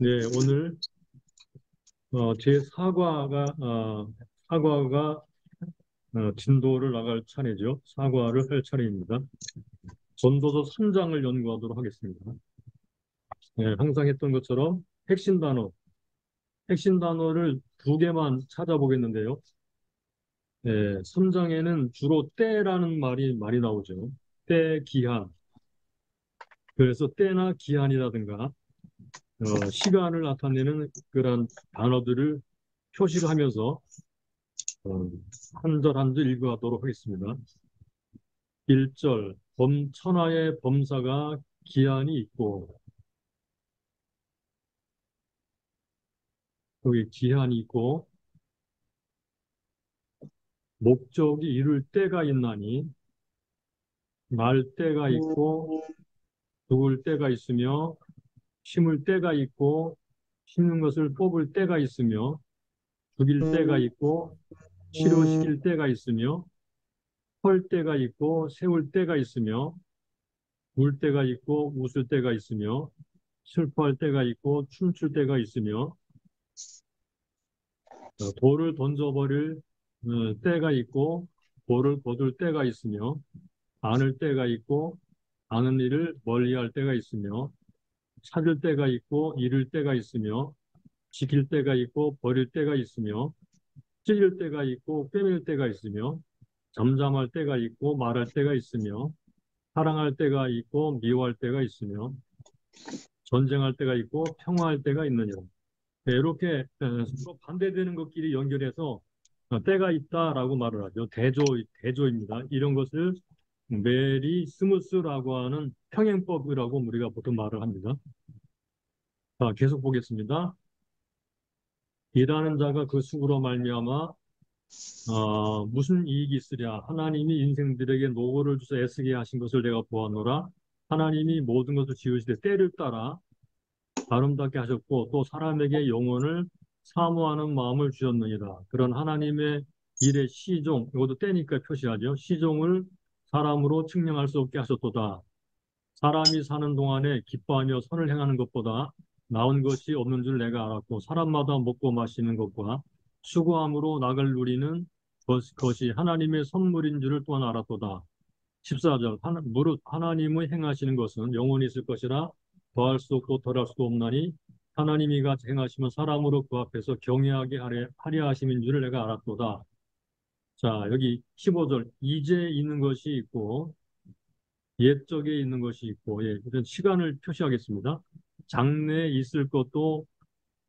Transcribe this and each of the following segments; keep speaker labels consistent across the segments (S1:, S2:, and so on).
S1: 네, 오늘 제 사과가 진도를 나갈 차례죠. 사과를 할 차례입니다. 전도서 3장을 연구하도록 하겠습니다. 네, 항상 했던 것처럼 핵심 단어를 두 개만 찾아보겠는데요. 네, 3장에는 주로 때라는 말이 많이 나오죠. 때, 기한. 그래서 때나 기한이라든가 시간을 나타내는 그런 단어들을 표시를 하면서 어, 한 절 한 절 읽어가도록 하겠습니다. 1절, 천하의 범사가 기한이 있고, 여기 기한이 있고, 목적이 이룰 때가 있나니, 말 때가 있고, 죽을 때가 있으며, 심을 때가 있고, 심는 것을 뽑을 때가 있으며, 죽일 때가 있고, 치료시킬 때가 있으며, 헐 때가 있고, 세울 때가 있으며, 울 때가 있고, 웃을 때가 있으며, 슬퍼할 때가 있고, 춤출 때가 있으며, 돌을 던져버릴 때가 있고, 돌을 거둘 때가 있으며, 안을 때가 있고, 아는 일을 멀리할 때가 있으며, 찾을 때가 있고, 잃을 때가 있으며, 지킬 때가 있고, 버릴 때가 있으며, 찔릴 때가 있고, 꿰맬 때가 있으며, 잠잠할 때가 있고, 말할 때가 있으며, 사랑할 때가 있고, 미워할 때가 있으며, 전쟁할 때가 있고, 평화할 때가 있느니라. 네, 이렇게 서로 반대되는 것끼리 연결해서 때가 있다라고 말을 하죠. 대조입니다. 이런 것을 메리 스무스라고 하는 평행법이라고 우리가 보통 말을 합니다. 자, 계속 보겠습니다. 일하는 자가 그 수고로 말미암아 무슨 이익이 있으랴. 하나님이 인생들에게 노고를 주서 애쓰게 하신 것을 내가 보았노라. 하나님이 모든 것을 지으시되 때를 따라 아름답게 하셨고 또 사람에게 영혼을 사모하는 마음을 주셨느니라. 그런 하나님의 일의 시종, 이것도 때니까 표시하죠. 시종을 사람으로 측량할 수 없게 하셨도다. 사람이 사는 동안에 기뻐하며 선을 행하는 것보다 나은 것이 없는 줄 내가 알았고 사람마다 먹고 마시는 것과 수고함으로 낙을 누리는 것이 하나님의 선물인 줄을 또한 알았도다. 14절 무릇 하나님의 행하시는 것은 영원히 있을 것이라 더할 수 없고 덜할 수도 없나니 하나님이 같이 행하시면 사람으로 그 앞에서 경외하게 하려 하심인 줄을 내가 알았도다. 자, 여기 15절 이제 있는 것이 있고 옛적에 있는 것이 있고 이런 시간을 표시하겠습니다. 장래에 있을 것도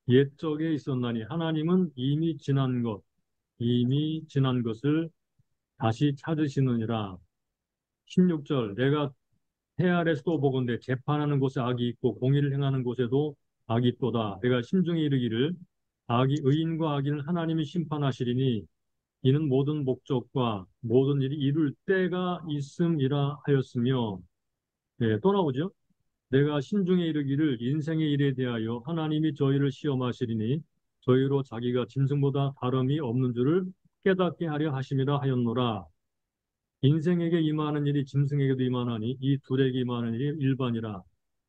S1: 옛적에 있었나니 하나님은 이미 지난 것을 다시 찾으시느니라. 16절 내가 해 아래서도 보건대 재판하는 곳에 악이 있고 공의를 행하는 곳에도 악이 있도다. 내가 심중에 이르기를 의인과 악인을 하나님이 심판하시리니 이는 모든 목적과 모든 일이 이룰 때가 있음이라 하였으며 또 나오죠. 내가 심중에 이르기를 인생의 일에 대하여 하나님이 저희를 시험하시리니 저희로 자기가 짐승보다 다름이 없는 줄을 깨닫게 하려 하심이라 하였노라. 인생에게 임하는 일이 짐승에게도 임하나니 이 둘에게 임하는 일이 일반이라.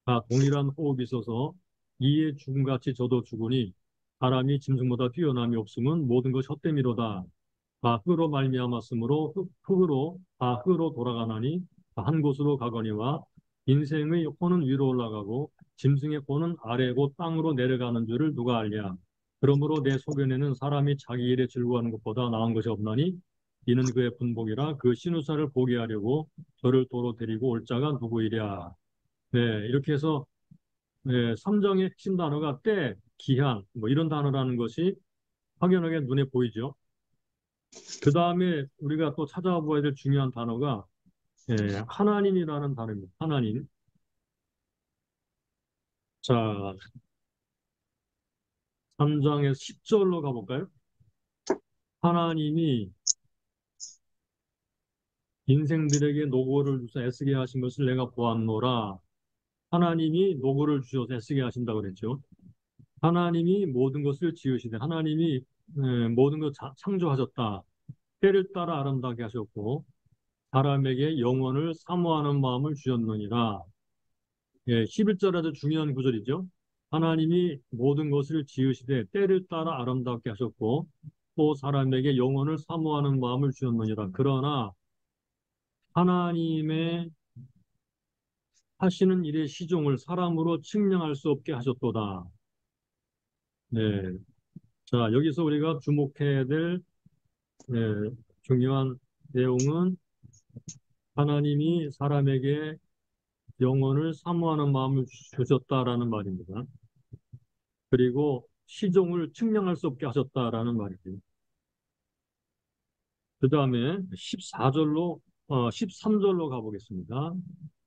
S1: 다 동일한 호흡이 있어서 이에 죽음같이 저도 죽으니 사람이 짐승보다 뛰어남이 없음은 모든 것이 헛됨이로다. 다 흙으로 말미암았으므로 흙으로 돌아가나니 다 한 곳으로 가거니와 인생의 혼은 위로 올라가고 짐승의 혼은 아래 곧 땅으로 내려가는 줄을 누가 알랴. 그러므로 내 소견에는 사람이 자기 일에 즐거워하는 것보다 나은 것이 없나니 이는 그의 분복이라 그 신우사를 보게 하려고 저를 도로 데리고 올 자가 누구이랴. 네, 이렇게 해서 네, 3장의 핵심 단어가 때, 기한 뭐 이런 단어라는 것이 확연하게 눈에 보이죠. 그 다음에 우리가 또 찾아봐야 될 중요한 단어가 하나님이라는 단어입니다. 하나님. 자, 3장의 10절로 가볼까요? 하나님이 인생들에게 노고를 주사 애쓰게 하신 것을 내가 보았노라. 하나님이 노고를 주셔서 애쓰게 하신다고 그랬죠. 하나님이 모든 것을 지으시되 하나님이 모든 것 창조하셨다. 때를 따라 아름답게 하셨고 사람에게 영원을 사모하는 마음을 주셨느니라. 11절 아주 중요한 구절이죠. 하나님이 모든 것을 지으시되 때를 따라 아름답게 하셨고 또 사람에게 영혼을 사모하는 마음을 주셨느니라. 그러나 하나님의 하시는 일의 시종을 사람으로 측량할 수 없게 하셨도다. 네. 자, 여기서 우리가 주목해야 될 네, 중요한 내용은 하나님이 사람에게 영혼을 사모하는 마음을 주셨다라는 말입니다. 그리고 시종을 측량할 수 없게 하셨다라는 말이죠. 그 다음에 13절로 가보겠습니다.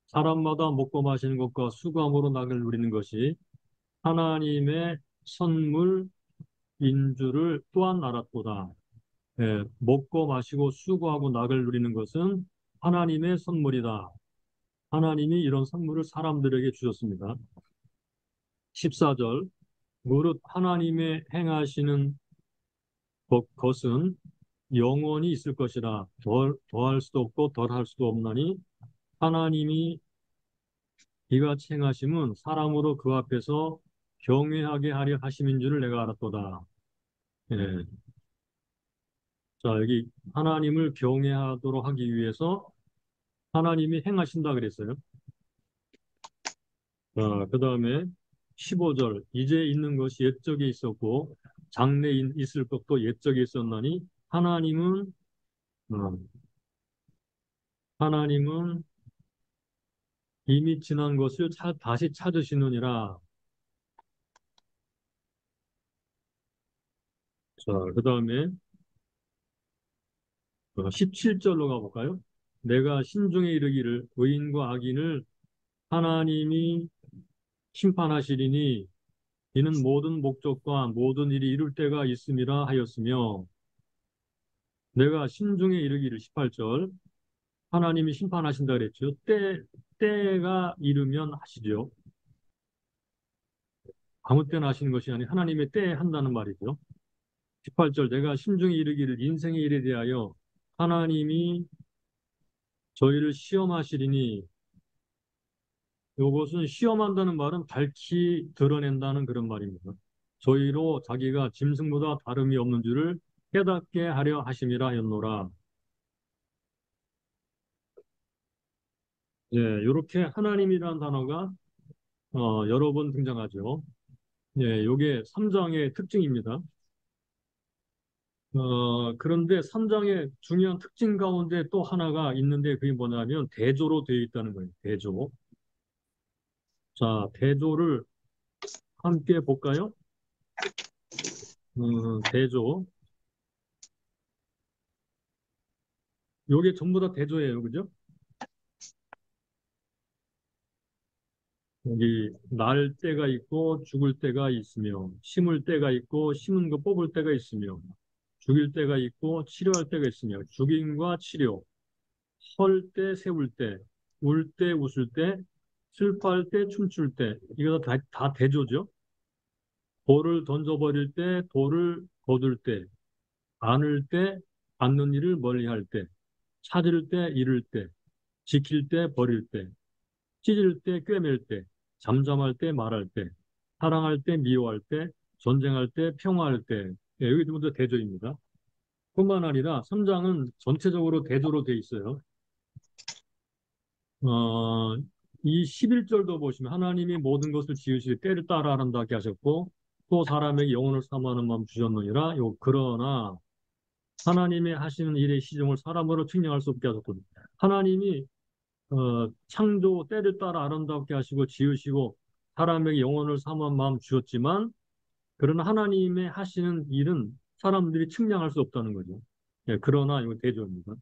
S1: 사람마다 먹고 마시는 것과 수고함으로 낙을 누리는 것이 하나님의 선물인 줄을 또한 알았도다. 예, 먹고 마시고 수고하고 낙을 누리는 것은 하나님의 선물이다. 하나님이 이런 선물을 사람들에게 주셨습니다. 14절, 무릇 하나님의 행하시는 것은 영원히 있을 것이라 더할 수도 없고 덜할 수도 없나니 하나님이 이같이 행하심은 사람으로 그 앞에서 경외하게 하려 하심인 줄을 내가 알았도다. 예. 자, 여기 하나님을 경외하도록 하기 위해서 하나님이 행하신다 그랬어요. 그 다음에 15절, 이제 있는 것이 옛적에 있었고 장래에 있을 것도 옛적에 있었나니 하나님은 어, 하나님은 이미 지난 것을 다시 찾으시느니라. 자, 그 다음에 17절로 가볼까요? 내가 신중에 이르기를 의인과 악인을 하나님이 심판하시리니 이는 모든 목적과 모든 일이 이룰 때가 있음이라 하였으며 내가 신중에 이르기를 18절 하나님이 심판하신다 그랬죠. 때가 이르면 하시죠. 아무 때나 하시는 것이 아니라 하나님의 때에 한다는 말이죠. 18절 내가 신중에 이르기를 인생의 일에 대하여 하나님이 저희를 시험하시리니 이것은 시험한다는 말은 밝히 드러낸다는 그런 말입니다. 저희로 자기가 짐승보다 다름이 없는 줄을 깨닫게 하려 하심이라 하였노라. 예, 이렇게 하나님이라는 단어가 여러 번 등장하죠. 예, 요게 3장의 특징입니다. 그런데 3장의 중요한 특징 가운데 또 하나가 있는데 그게 뭐냐면 대조로 되어 있다는 거예요. 대조. 자, 대조를 함께 볼까요? 대조. 요게 전부 다 대조예요. 그죠? 여기 날 때가 있고 죽을 때가 있으며 심을 때가 있고 심은 거 뽑을 때가 있으며 죽일 때가 있고 치료할 때가 있으며 죽임과 치료, 헐 때 세울 때, 울 때 웃을 때, 슬퍼할 때 춤출 때 이거 다 대조죠. 돌을 던져버릴 때, 돌을 거둘 때, 안을 때, 안는 일을 멀리할 때, 찾을 때, 잃을 때, 지킬 때, 버릴 때, 찢을 때, 꿰맬 때, 잠잠할 때, 말할 때, 사랑할 때, 미워할 때, 전쟁할 때, 평화할 때. 예, 여기 모두 대조입니다. 뿐만 아니라 3장은 전체적으로 대조로 돼 있어요. 어, 이 11절도 보시면 하나님이 모든 것을 지으시되 때를 따라 아름답게 하셨고 또 사람에게 영혼을 사모하는 마음 주셨느니라. 그러나 하나님의 하시는 일의 시종을 사람으로 측량할 수 없게 하셨거든요. 하나님이 창조 때를 따라 아름답게 하시고 지으시고 사람에게 영혼을 사모한 마음 주셨지만 그러나 하나님의 하시는 일은 사람들이 측량할 수 없다는 거죠. 예, 그러나 이거 대조입니다.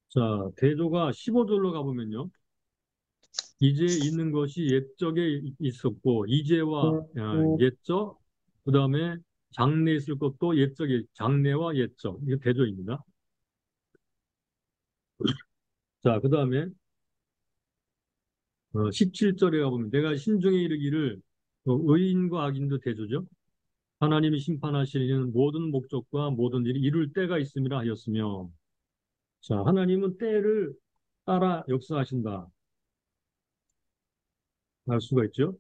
S1: 자, 대조가 15절로 가보면요. 이제 있는 것이 옛적에 있었고 이제와 옛적 그다음에 장래 있을 것도 옛적에 장래와 옛적 이게 대조입니다. 자, 그다음에 17절에 가보면 내가 신중에 이르기를 의인과 악인도 대조죠. 하나님이 심판하시는 모든 목적과 모든 일이 이룰 때가 있음이라 하였으며 자, 하나님은 때를 따라 역사하신다 알 수가 있죠.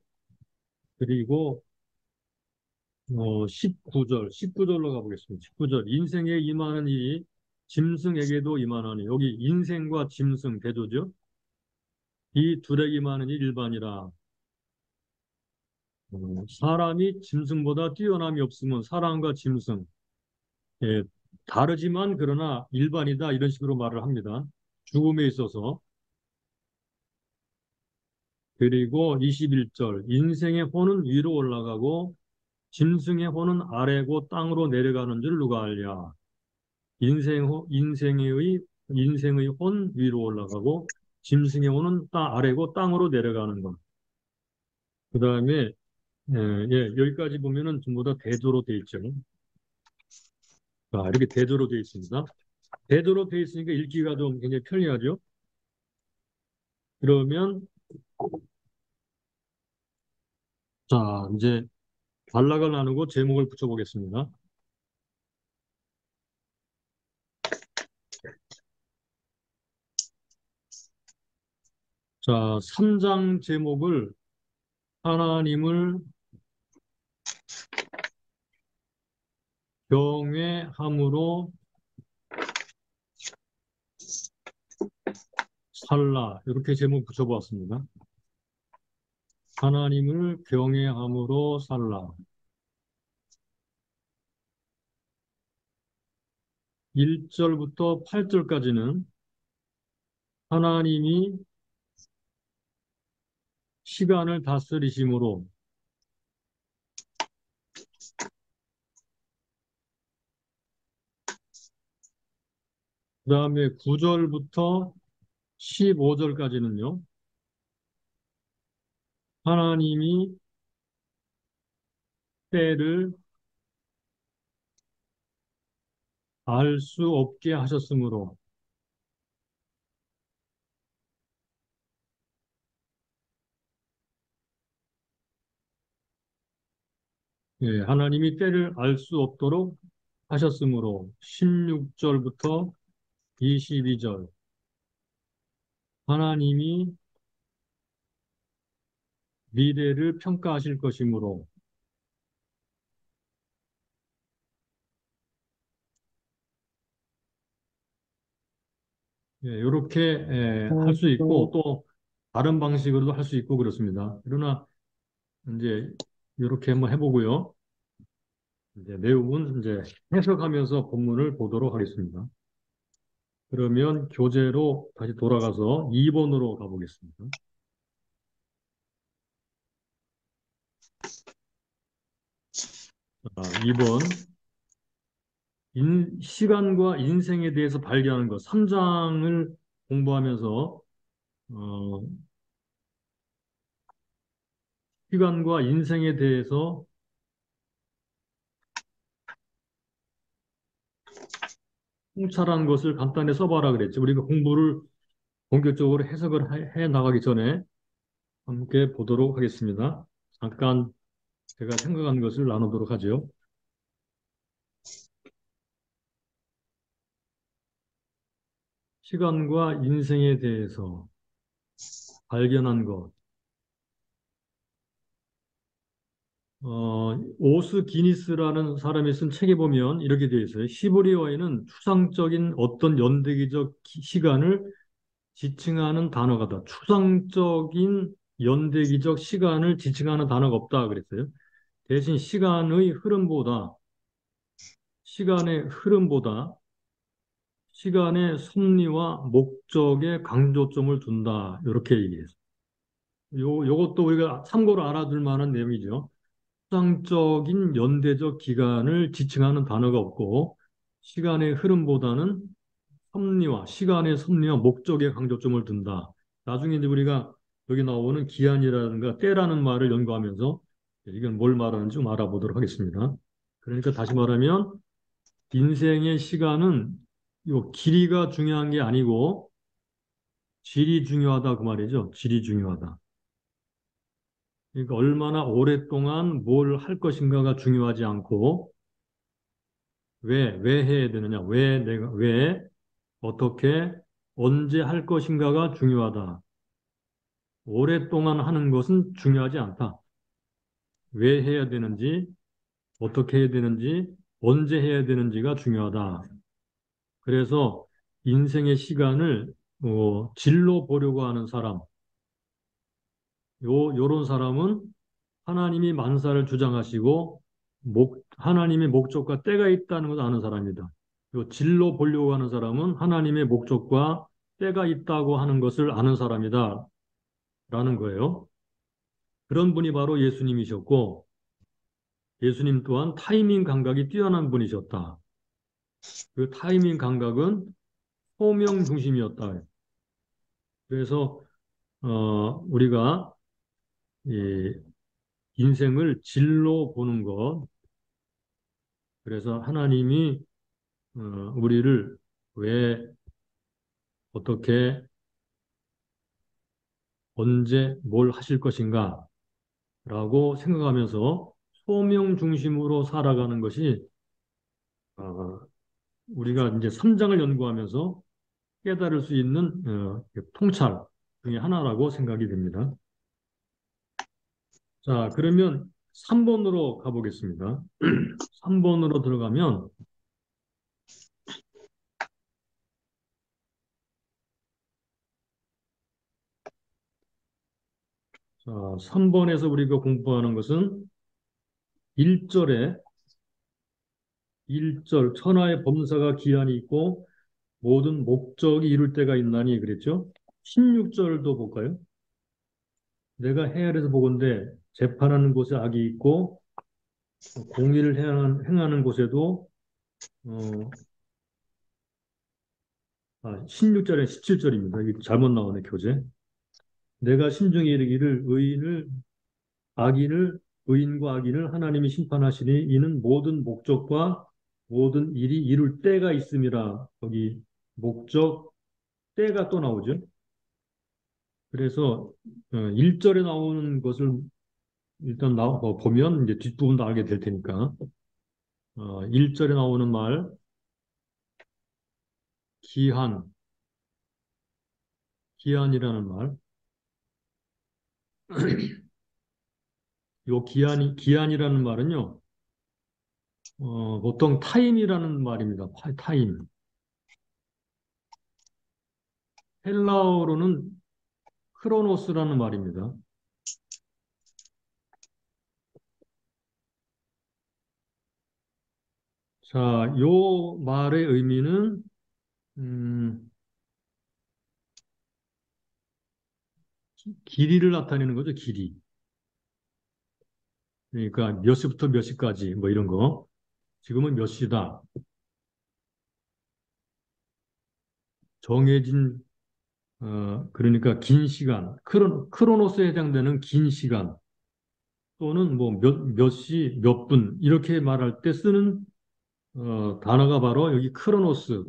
S1: 그리고 19절로 가보겠습니다. 19절. 인생에 임하는 일이 짐승에게도 임하나니. 여기 인생과 짐승 대조죠. 이 둘에게 임하는 일 일반이라. 사람이 짐승보다 뛰어남이 없으면 사람과 짐승, 예, 다르지만 그러나 일반이다 이런 식으로 말을 합니다. 죽음에 있어서. 그리고 21절 인생의 혼은 위로 올라가고 짐승의 혼은 아래고 땅으로 내려가는 줄 누가 알랴. 인생의 혼 위로 올라가고 짐승의 혼은 아래고 땅으로 내려가는 것. 그 다음에 여기까지 보면은 전부 다 대조로 돼 있죠. 자, 이렇게 대조로 돼 있습니다. 대조로 돼 있으니까 읽기가 좀 굉장히 편리하죠. 그러면 자, 이제 단락을 나누고 제목을 붙여보겠습니다. 자, 3장 제목을 하나님을 경외함으로 살라 이렇게 제목 붙여보았습니다. 하나님을 경외함으로 살라. 1절부터 8절까지는 하나님이 시간을 다스리심으로 그 다음에 9절부터 15절까지는요. 하나님이 때를 알 수 없게 하셨으므로 하나님이 때를 알 수 없도록 하셨으므로 16절부터 22절 하나님이 미래를 평가하실 것이므로 이렇게 할 수 있고 또 다른 방식으로도 할 수 있고 그렇습니다. 그러나 이제 이렇게 한번 해보고요. 이제 내용은 이제 해석하면서 본문을 보도록 하겠습니다. 그러면 교재로 다시 돌아가서 2번으로 가보겠습니다. 자, 2번. 시간과 인생에 대해서 발견하는 것. 3장을 공부하면서, 어, 시간과 인생에 대해서 통찰한 것을 간단히 써봐라 그랬죠. 우리가 공부를 본격적으로 해석을 해 나가기 전에 함께 보도록 하겠습니다. 잠깐 제가 생각한 것을 나누도록 하죠. 시간과 인생에 대해서 발견한 것. 오스 기니스라는 사람이 쓴 책에 보면 이렇게 되어 있어요. 히브리어에는 추상적인 어떤 연대기적 시간을 지칭하는 단어가 다. 추상적인 연대기적 시간을 지칭하는 단어가 없다 그랬어요. 대신 시간의 흐름보다 시간의 섭리와 목적에 강조점을 둔다. 이렇게 얘기했어요. 요것도 우리가 참고로 알아둘 만한 내용이죠. 추상적인 연대적 기간을 지칭하는 단어가 없고 시간의 흐름보다는 시간의 섭리와 목적에 강조점을 둔다. 나중에 이제 우리가 여기 나오는 기한이라든가 때라는 말을 연구하면서 이건 뭘 말하는지 좀 알아보도록 하겠습니다. 그러니까 다시 말하면 인생의 시간은 요 길이가 중요한 게 아니고 질이 중요하다 그 말이죠. 질이 중요하다. 그러니까 얼마나 오랫동안 뭘 할 것인가가 중요하지 않고 왜 해야 되느냐, 어떻게, 언제 할 것인가가 중요하다. 오랫동안 하는 것은 중요하지 않다. 왜 해야 되는지, 어떻게 해야 되는지, 언제 해야 되는지가 중요하다. 그래서 인생의 시간을 질로 보려고 하는 사람, 요런 사람은 하나님이 만사를 주장하시고 하나님의 목적과 때가 있다는 것을 아는 사람이다. 요 질로 보려고 하는 사람은 하나님의 목적과 때가 있다고 하는 것을 아는 사람이다. 라는 거예요. 그런 분이 바로 예수님이셨고, 예수님 또한 타이밍 감각이 뛰어난 분이셨다. 그 타이밍 감각은 소명 중심이었다. 그래서 우리가 이 인생을 질로 보는 것, 그래서 하나님이 어, 우리를 왜, 어떻게, 언제, 뭘 하실 것인가 라고 생각하면서 소명 중심으로 살아가는 것이 어, 우리가 이제 3장을 연구하면서 깨달을 수 있는 통찰 중에 하나라고 생각이 됩니다. 자, 그러면 3번으로 가보겠습니다. 3번으로 들어가면 자, 3번에서 우리가 공부하는 것은 1절에 1절 천하의 범사가 기한이 있고 모든 목적이 이룰 때가 있나니 그랬죠? 16절도 볼까요? 내가 헤아려서 보건대 재판하는 곳에 악이 있고 공의를 행하는 곳에도 어, 16절에 17절입니다. 이게 잘못 나오네 교재. 내가 심중에 이르기를 악인을 의인과 악인을 하나님이 심판하시니 이는 모든 목적과 모든 일이 이룰 때가 있음이라. 거기 목적 때가 또 나오죠. 그래서 1절에 나오는 것을 일단 보면 이제 뒷부분도 알게 될 테니까 1절에 나오는 말 기한, 기한이라는 말. 요 기한이라는 말은요. 보통 타임이라는 말입니다. 타임. 헬라어로는 크로노스라는 말입니다. 자, 요 말의 의미는 음, 길이를 나타내는 거죠. 길이. 그러니까 몇 시부터 몇 시까지 뭐 이런 거. 지금은 몇 시다. 정해진 그러니까 긴 시간. 크로노스에 해당되는 긴 시간 또는 뭐 몇 시, 몇 분 이렇게 말할 때 쓰는 단어가 바로 여기 크로노스.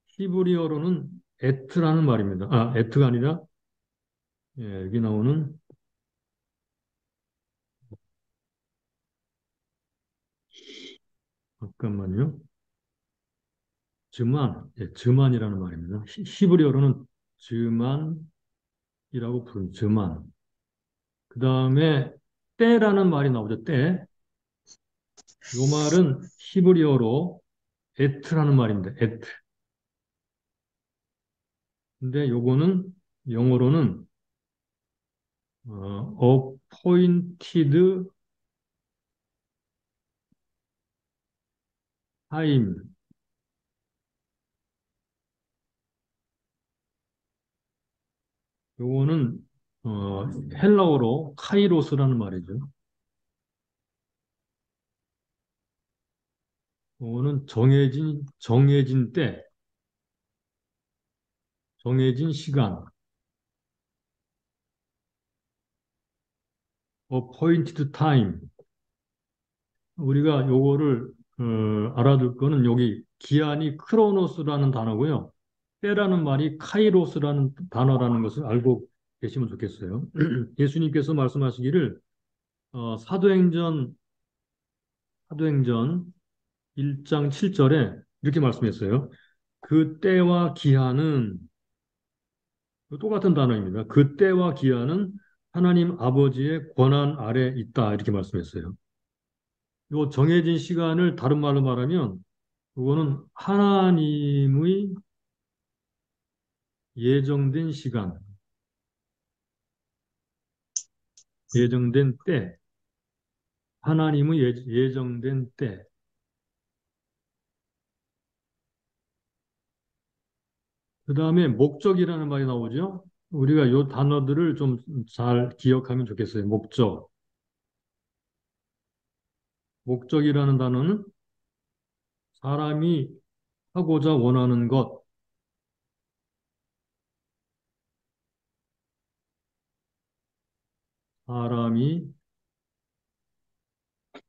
S1: 히브리어로는 에트라는 말입니다. 에트가 아니라 예, 여기 나오는 잠깐만요. 즈만이라는 말입니다. 히브리어로는 즈만이라고 부르는 즈만. 그 다음에 때라는 말이 나오죠. 때. 이 말은 히브리어로 에트라는 말입니다. 에트. 근데 요거는 영어로는 appointed time. 요거는 헬라어로 카이로스라는 말이죠. 요거는 정해진 때, 정해진 시간, appointed time. 우리가 요거를 알아둘 거는 여기 기한이 크로노스라는 단어고요. 때라는 말이 카이로스라는 단어라는 것을 알고 계시면 좋겠어요. 예수님께서 말씀하시기를 사도행전 1장 7절에 이렇게 말씀했어요. 그 때와 기한은 똑같은 단어입니다. 그 때와 기한은 하나님 아버지의 권한 아래 있다. 이렇게 말씀했어요. 요 정해진 시간을 다른 말로 말하면 그거는 하나님의 예정된 시간, 예정된 때, 하나님의 예정된 때. 그 다음에 목적이라는 말이 나오죠. 우리가 요 단어들을 좀 잘 기억하면 좋겠어요. 목적. 목적이라는 단어는 사람이 하고자 원하는 것, 사람이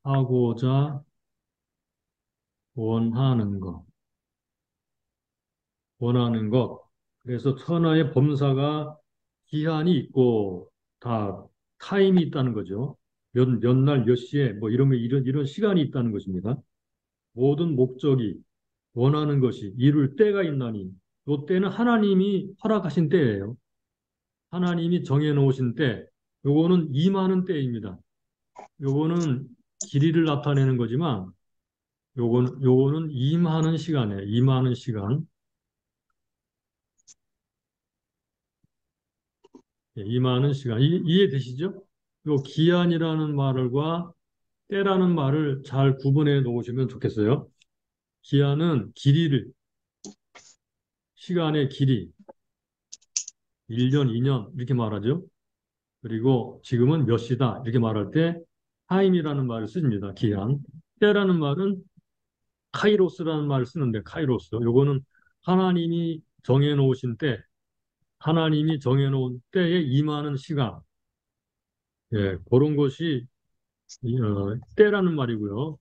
S1: 하고자 원하는 것, 원하는 것. 그래서 천하의 범사가 기한이 있고 다 타임이 있다는 거죠. 몇 날, 몇 시에 뭐 이런 시간이 있다는 것입니다. 모든 목적이 원하는 것이 이룰 때가 있나니 이 때는 하나님이 허락하신 때예요. 하나님이 정해놓으신 때, 요거는 임하는 때입니다. 요거는 길이를 나타내는 거지만 요거는 임하는 시간이에요. 임하는 시간. 예, 임하는 시간. 이해되시죠? 요 기한이라는 말과 때라는 말을 잘 구분해 놓으시면 좋겠어요. 기한은 길이를, 시간의 길이, 1년, 2년 이렇게 말하죠. 그리고 지금은 몇 시다 이렇게 말할 때 타임이라는 말을 씁니다. 기한. 때라는 말은 카이로스라는 말을 쓰는데 카이로스. 요거는 하나님이 정해놓으신 때, 하나님이 정해놓은 때에 임하는 시간. 예, 그런 것이 때라는 말이고요.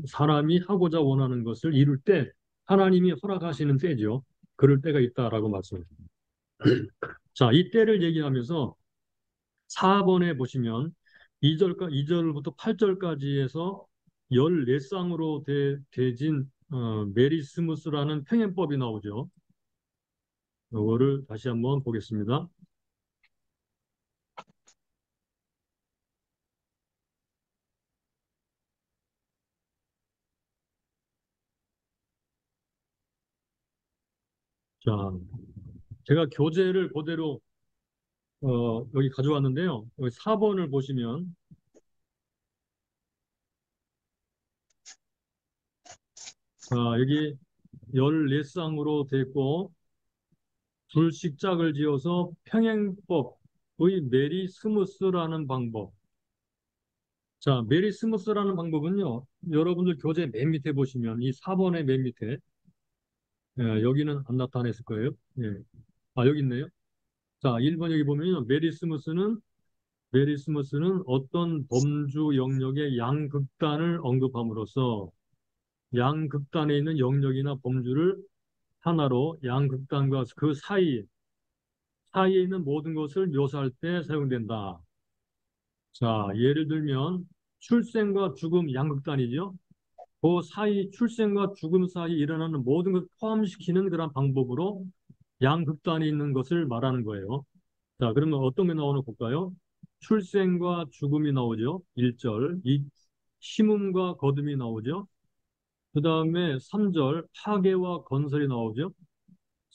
S1: 사람이 하고자 원하는 것을 이룰 때 하나님이 허락하시는 때죠. 그럴 때가 있다라고 말씀합니다. 자, 이 때를 얘기하면서 4번에 보시면 2절부터 8절까지에서 14쌍으로 되진 메리스무스라는 평행법이 나오죠. 이거를 다시 한번 보겠습니다. 자, 제가 교재를 그대로 여기 가져왔는데요. 여기 4번을 보시면 자, 여기 14쌍으로 되어 있고 둘씩 짝을 지어서 평행법의 메리스무스라는 방법. 자, 메리스무스라는 방법은요. 여러분들 교재 맨 밑에 보시면 이 4번의 맨 밑에 여기는 안 나타냈을 거예요. 예. 아, 여기 있네요. 자, 1번 여기 보면요. 메리스무스는 어떤 범주 영역의 양극단을 언급함으로써 양극단에 있는 영역이나 범주를 하나로 양극단과 그 사이에 있는 모든 것을 묘사할 때 사용된다. 자, 예를 들면 출생과 죽음 양극단이죠. 그 사이, 출생과 죽음 사이 일어나는 모든 것을 포함시키는 그런 방법으로 양극단이 있는 것을 말하는 거예요. 자, 그러면 어떤 게 나오나 볼까요? 출생과 죽음이 나오죠. 1절. 심음과 거듭이 나오죠. 그 다음에 3절, 파괴와 건설이 나오죠.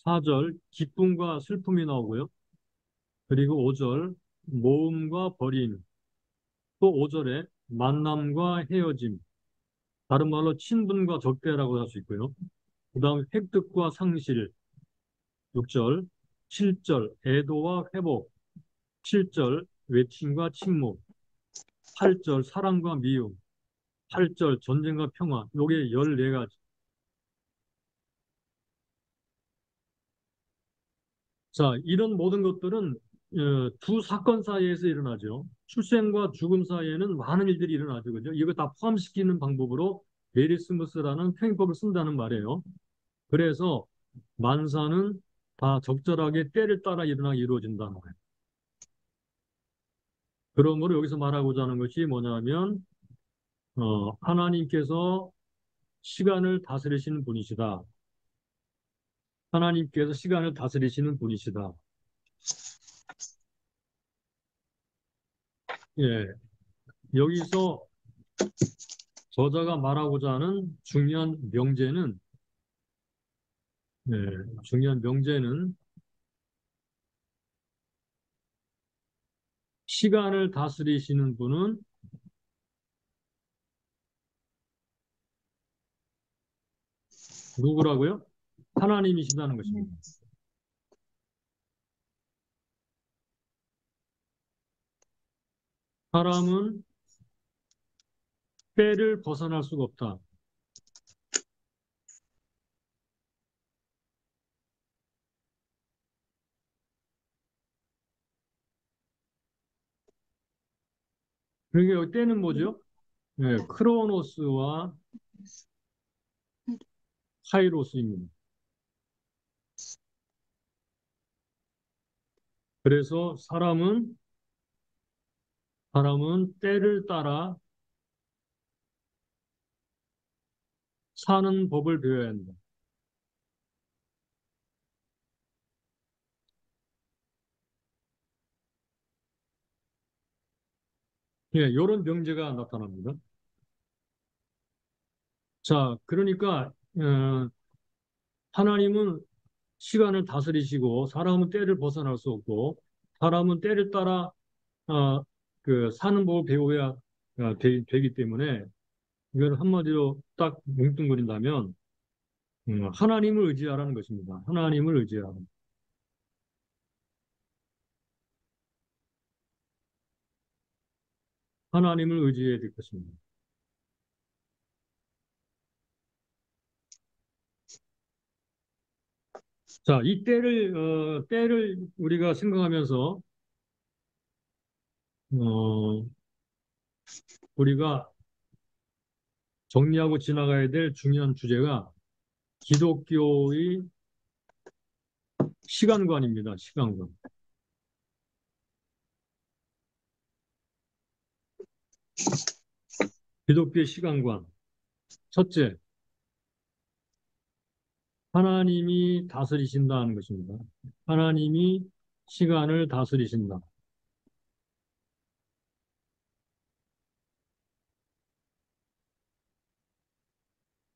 S1: 4절, 기쁨과 슬픔이 나오고요. 그리고 5절, 모음과 버림. 또 5절에 만남과 헤어짐. 다른 말로 친분과 적대라고 할 수 있고요. 그 다음에 획득과 상실. 6절, 7절, 애도와 회복. 7절, 외침과 침묵. 8절, 사랑과 미움. 8절, 전쟁과 평화. 요게 14가지. 자, 이런 모든 것들은 두 사건 사이에서 일어나죠. 출생과 죽음 사이에는 많은 일들이 일어나죠. 그죠? 이거 다 포함시키는 방법으로 메리스무스라는 평행법을 쓴다는 말이에요. 그래서 만사는 다 적절하게 때를 따라 이루어진다는 거예요. 그러므로 여기서 말하고자 하는 것이 뭐냐면 하나님께서 시간을 다스리시는 분이시다. 하나님께서 시간을 다스리시는 분이시다. 예, 여기서 저자가 말하고자 하는 예, 중요한 명제는 시간을 다스리시는 분은 누구라고요? 하나님이시다는
S2: 네.
S1: 것입니다. 사람은 때를 벗어날 수가 없다. 그러니까 여기 때는 뭐죠? 예, 크로노스와 카이로스입니다. 그래서 사람은 때를 따라 사는 법을 배워야 한다. 예, 이런 명제가 나타납니다. 자, 그러니까 하나님은 시간을 다스리시고 사람은 때를 벗어날 수 없고 사람은 때를 따라 어, 그 사는 법을 배워야 되기 때문에 이걸 한마디로 딱 뭉뚱그린다면 하나님을 의지하라는 것입니다. 하나님을 의지하라. 하나님을 의지해야 될 것입니다. 자, 이 때를 우리가 생각하면서 어, 우리가 정리하고 지나가야 될 중요한 주제가 기독교의 시간관입니다. 시간관. 기독교의 시간관. 첫째, 하나님이 다스리신다는 것입니다. 하나님이 시간을 다스리신다.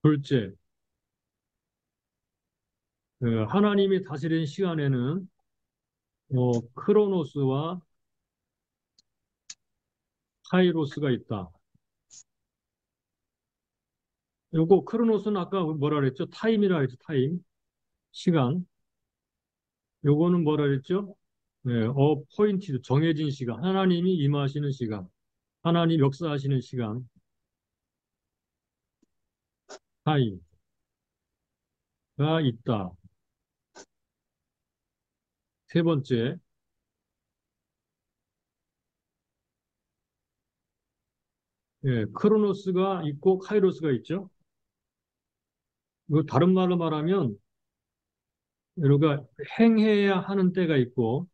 S1: 둘째, 하나님이 다스리는 시간에는 크로노스와 카이로스가 있다. 요거 크로노스는 아까 뭐라 그랬죠? 타임이라 했죠. 타임. 시간. 요거는 뭐라 그랬죠? 네, 포인티드 정해진 시간. 하나님이 임하시는 시간. 하나님 역사하시는 시간. 타임가 있다. 세 번째, 예, 크로노스가 있고 카이로스가 있죠. 이거 다른 말로 말하면 우리가 행해야 하는 때가 있고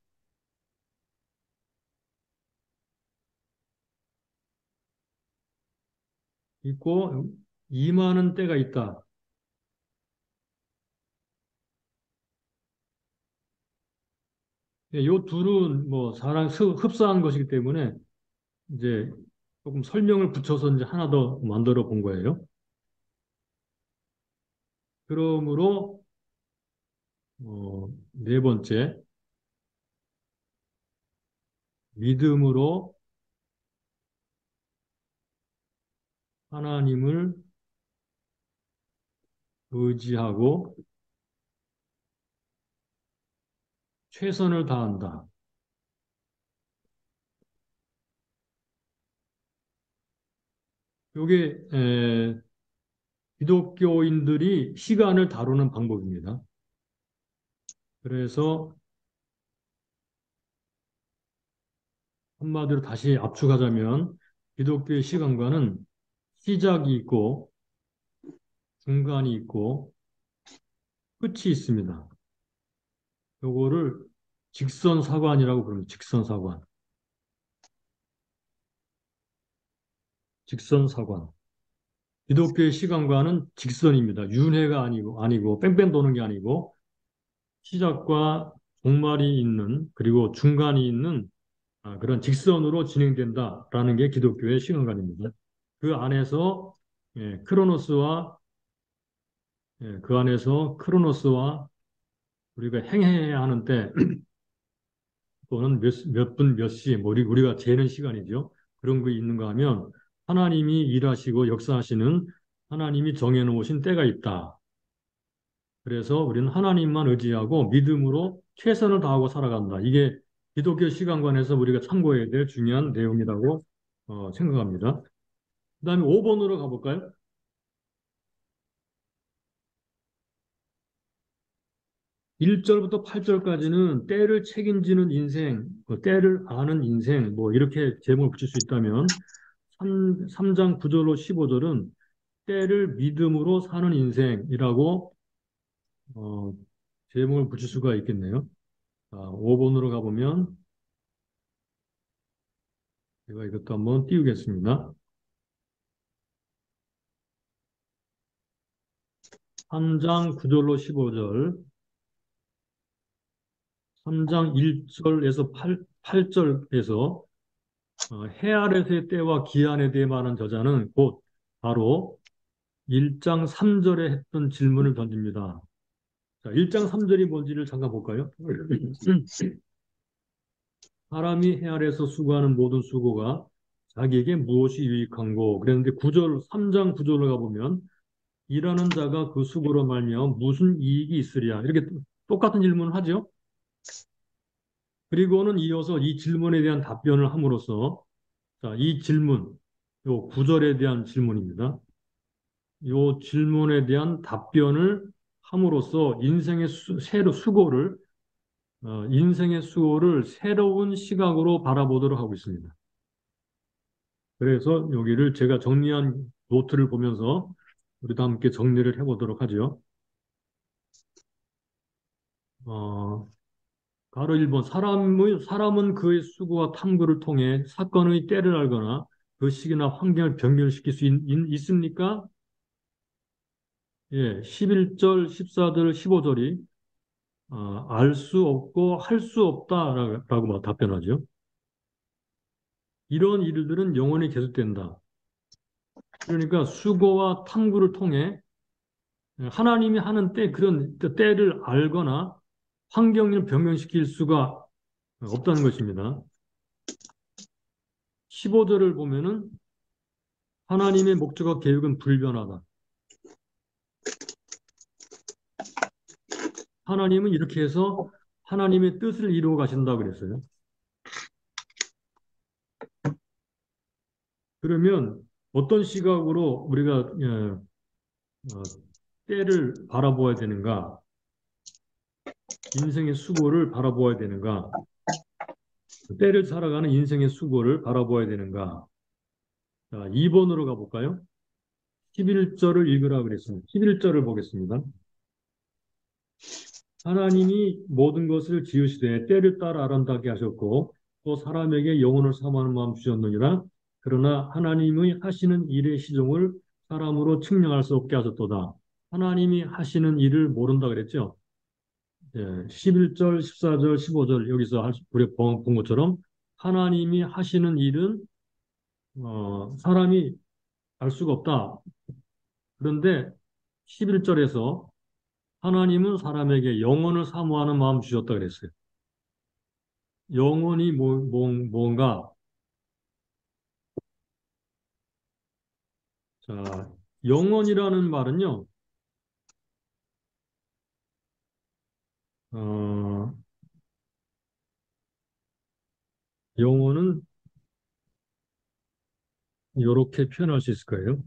S1: 임하는 때가 있다. 예, 요 둘은 뭐 사람 흡사한 것이기 때문에 이제 조금 설명을 붙여서 이제 하나 더 만들어 본 거예요. 그러므로 네 번째, 믿음으로 하나님을 의지하고 최선을 다한다. 요게 기독교인들이 시간을 다루는 방법입니다. 그래서 한마디로 다시 압축하자면 기독교의 시간과는 시작이 있고 중간이 있고 끝이 있습니다. 요거를 직선사관이라고 부릅니다. 직선사관. 직선사관. 기독교의 시간과는 직선입니다. 윤회가 아니고 뺑뺑 도는 게 아니고 시작과 종말이 있는 그리고 중간이 있는 그런 직선으로 진행된다라는 게 기독교의 시간관입니다. 그 안에서 크로노스와 그 안에서 크로노스와 우리가 행해야 하는 때 또는 몇 분 몇 시, 뭐 우리가 재는 시간이죠. 그런 거 있는가 하면 하나님이 일하시고 역사하시는 하나님이 정해놓으신 때가 있다. 그래서 우리는 하나님만 의지하고 믿음으로 최선을 다하고 살아간다. 이게 기독교 시간관에서 우리가 참고해야 될 중요한 내용이라고 생각합니다. 그 다음에 5번으로 가볼까요? 1절부터 8절까지는 때를 책임지는 인생, 때를 아는 인생, 뭐 이렇게 제목을 붙일 수 있다면 3장 9절로 15절은 때를 믿음으로 사는 인생이라고 어, 제목을 붙일 수가 있겠네요. 5번으로 가보면 제가 이것도 한번 띄우겠습니다. 3장 9절로 15절, 3장 1절에서 8절에서 해 아래서의 때와 기한에 대해 말하는 저자는 곧 바로 1장 3절에 했던 질문을 던집니다. 자, 1장 3절이 뭔지를 잠깐 볼까요? 사람이 해 아래에서 수고하는 모든 수고가 자기에게 무엇이 유익한고 그랬는데 9절, 3장 9절로 가보면 일하는 자가 그 수고로 말미암아 무슨 이익이 있으랴 이렇게 똑같은 질문을 하죠. 그리고는 이어서 이 질문에 대한 답변을 함으로써 자, 이 질문, 요 9절에 대한 질문입니다. 요 질문에 대한 답변을 함으로써 인생의 수고를 새로운 시각으로 바라보도록 하고 있습니다. 그래서 여기를 제가 정리한 노트를 보면서 우리도 함께 정리를 해보도록 하죠. 어, 가로 1번, 사람은 그의 수고와 탐구를 통해 사건의 때를 알거나 그 시기나 환경을 변경시킬 수 있습니까? 예, 11절, 14절, 15절이 알 수 없고 할 수 없다라고 답변하죠. 이런 일들은 영원히 계속된다. 그러니까 수고와 탐구를 통해 하나님이 하는 그런 때를 알거나 환경을 변경시킬 수가 없다는 것입니다. 15절을 보면은 하나님의 목적과 계획은 불변하다. 하나님은 이렇게 해서 하나님의 뜻을 이루어 가신다고 그랬어요. 그러면 어떤 시각으로 우리가 때를 바라보아야 되는가? 인생의 수고를 바라보아야 되는가? 때를 살아가는 인생의 수고를 바라보아야 되는가? 자, 2번으로 가볼까요? 11절을 읽으라 그랬습니다. 11절을 보겠습니다. 하나님이 모든 것을 지으시되 때를 따라 아름답게 하셨고 또 사람에게 영혼을 사모하는 마음 주셨느니라. 그러나 하나님의 하시는 일의 시종을 사람으로 측량할 수 없게 하셨도다. 하나님이 하시는 일을 모른다 그랬죠. 예, 11절, 14절, 15절 여기서 우리 본 것처럼 하나님이 하시는 일은 사람이 알 수가 없다. 그런데 11절에서 하나님은 사람에게 영혼을 사모하는 마음 주셨다 그랬어요. 영혼이 뭔가? 자, 영혼이라는 말은요, 어, 영혼은 이렇게 표현할 수 있을 거예요.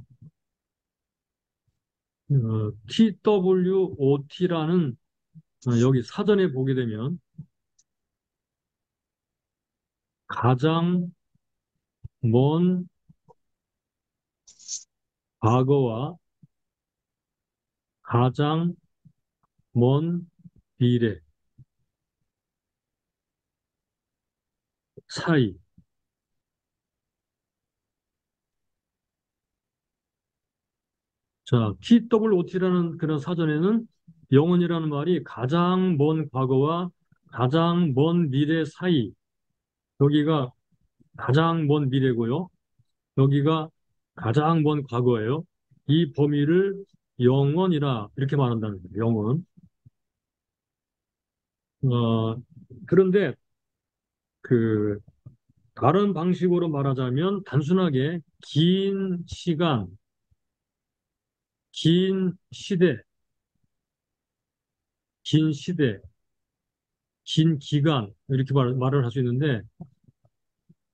S1: TWOT라는 여기 사전에 보게 되면 가장 먼 과거와 가장 먼 미래 사이. 자, TWOT라는 그런 사전에는 영혼이라는 말이 가장 먼 과거와 가장 먼 미래 사이. 여기가 가장 먼 미래고요. 여기가 가장 먼 과거예요. 이 범위를 영원이라 이렇게 말한다는 거예요. 영원. 어, 그런데 그 다른 방식으로 말하자면 단순하게 긴 시간, 긴 시대, 긴 시대, 긴 기간 이렇게 말을 할 수 있는데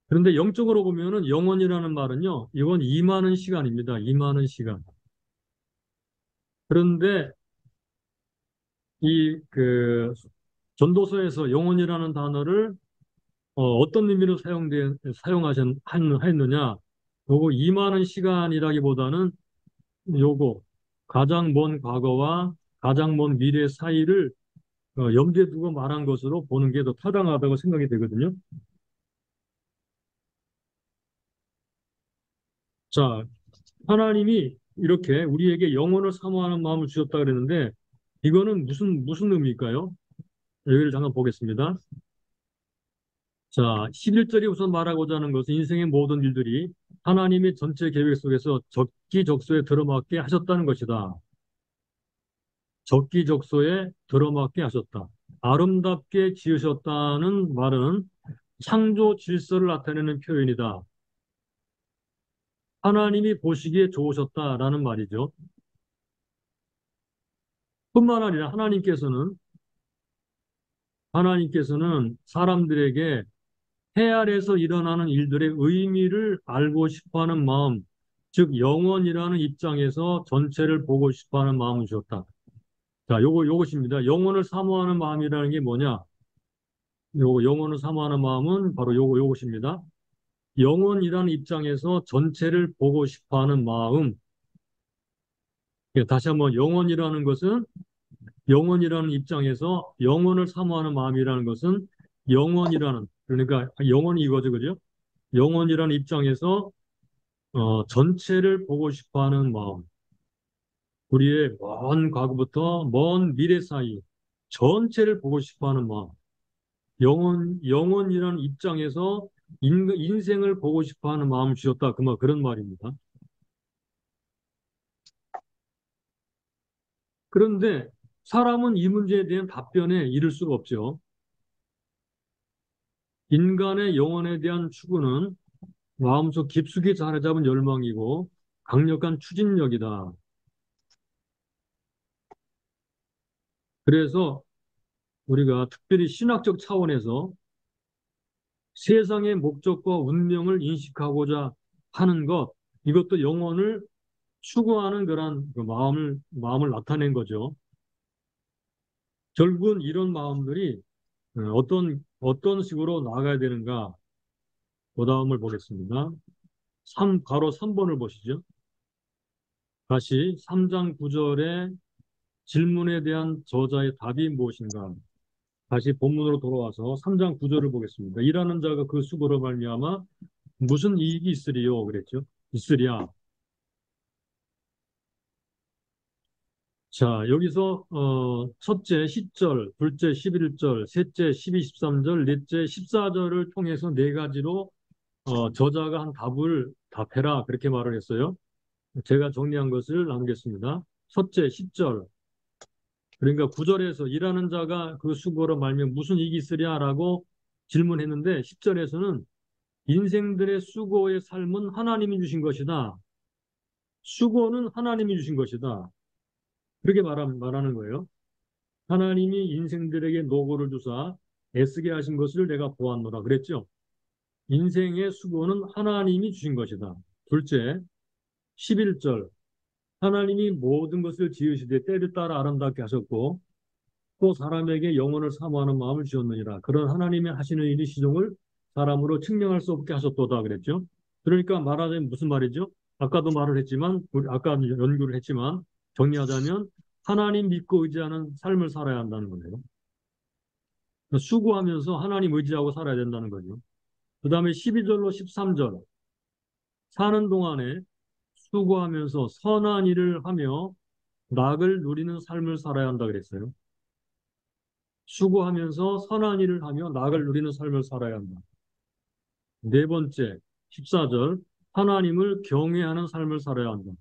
S1: 그런데 영적으로 보면은 영원이라는 말은요, 이건 임하는 시간입니다. 임하는 시간. 그런데 이 전도서에서 영혼이라는 단어를 떤 의미로 사용하였느냐? 요거 임하는 시간이라기보다는 요거 가장 먼 과거와 가장 먼 미래 사이를 염두에 두고 말한 것으로 보는 게 더 타당하다고 생각이 되거든요. 자, 하나님이 이렇게 우리에게 영혼을 사모하는 마음을 주셨다 그랬는데 이거는 무슨 의미일까요? 여기를 잠깐 보겠습니다. 자, 11절이 우선 말하고자 하는 것은 인생의 모든 일들이 하나님의 전체 계획 속에서 적기적소에 들어맞게 하셨다는 것이다. 적기적소에 들어맞게 하셨다. 아름답게 지으셨다는 말은 창조 질서를 나타내는 표현이다. 하나님이 보시기에 좋으셨다라는 말이죠. 뿐만 아니라 하나님께서는 사람들에게 해 아래에서 일어나는 일들의 의미를 알고 싶어 하는 마음, 즉, 영원이라는 입장에서 전체를 보고 싶어 하는 마음을 주었다. 자, 요것입니다. 영혼을 사모하는 마음이라는 게 뭐냐? 영혼을 사모하는 마음은 바로 요것입니다. 영혼이라는 입장에서 전체를 보고 싶어 하는 마음. 예, 다시 한번 영혼이라는 입장에서 영혼을 사모하는 마음이라는 것은 그러니까 영혼이 이거죠, 그죠? 영혼이라는 입장에서 전체를 보고 싶어 하는 마음. 우리의 먼 과거부터 먼 미래 사이 전체를 보고 싶어 하는 마음. 영혼이라는 입장에서 인생을 보고 싶어 하는 마음을 주셨다. 그런 말입니다. 그런데 사람은 이 문제에 대한 답변에 이를 수가 없죠. 인간의 영혼에 대한 추구는 마음속 깊숙이 자리 잡은 열망이고 강력한 추진력이다. 그래서 우리가 특별히 신학적 차원에서 세상의 목적과 운명을 인식하고자 하는 것, 이것도 영혼을 추구하는 그런 그 마음을 나타낸 거죠. 결국은 이런 마음들이 어떤 식으로 나아가야 되는가, 그 다음을 보겠습니다. 바로 3번을 보시죠. 다시 3장 9절의 질문에 대한 저자의 답이 무엇인가? 다시 본문으로 돌아와서 3장 9절을 보겠습니다. 일하는 자가 그 수고로 말미암아 무슨 이익이 있으리요? 그랬죠. 있으랴. 자, 여기서 첫째 10절, 둘째 11절, 셋째 12, 13절, 넷째 14절을 통해서 네 가지로 저자가 한 답을 답해라 그렇게 말을 했어요. 제가 정리한 것을 나누겠습니다. 첫째 10절, 그러니까 9절에서 일하는 자가 그 수고로 말면 무슨 이익이 있으랴라고 질문했는데 10절에서는 인생들의 수고의 삶은 하나님이 주신 것이다. 수고는 하나님이 주신 것이다. 그렇게 말하는 거예요. 하나님이 인생들에게 노고를 주사 애쓰게 하신 것을 내가 보았노라 그랬죠. 인생의 수고는 하나님이 주신 것이다. 둘째, 11절. 하나님이 모든 것을 지으시되 때를 따라 아름답게 하셨고 또 사람에게 영혼을 사모하는 마음을 주셨느니라. 그런 하나님이 하시는 일이 시종을 사람으로 측량할 수 없게 하셨도다 그랬죠. 그러니까 말하자면 무슨 말이죠? 아까도 말을 했지만, 아까 연구를 했지만 정리하자면 하나님 믿고 의지하는 삶을 살아야 한다는 거예요. 수고하면서 하나님 의지하고 살아야 된다는 거죠. 그 다음에 12절로 13절. 사는 동안에 수고하면서 선한 일을 하며 낙을 누리는 삶을 살아야 한다 그랬어요. 수고하면서 선한 일을 하며 낙을 누리는 삶을 살아야 한다. 네 번째, 14절. 하나님을 경외하는 삶을 살아야 한다.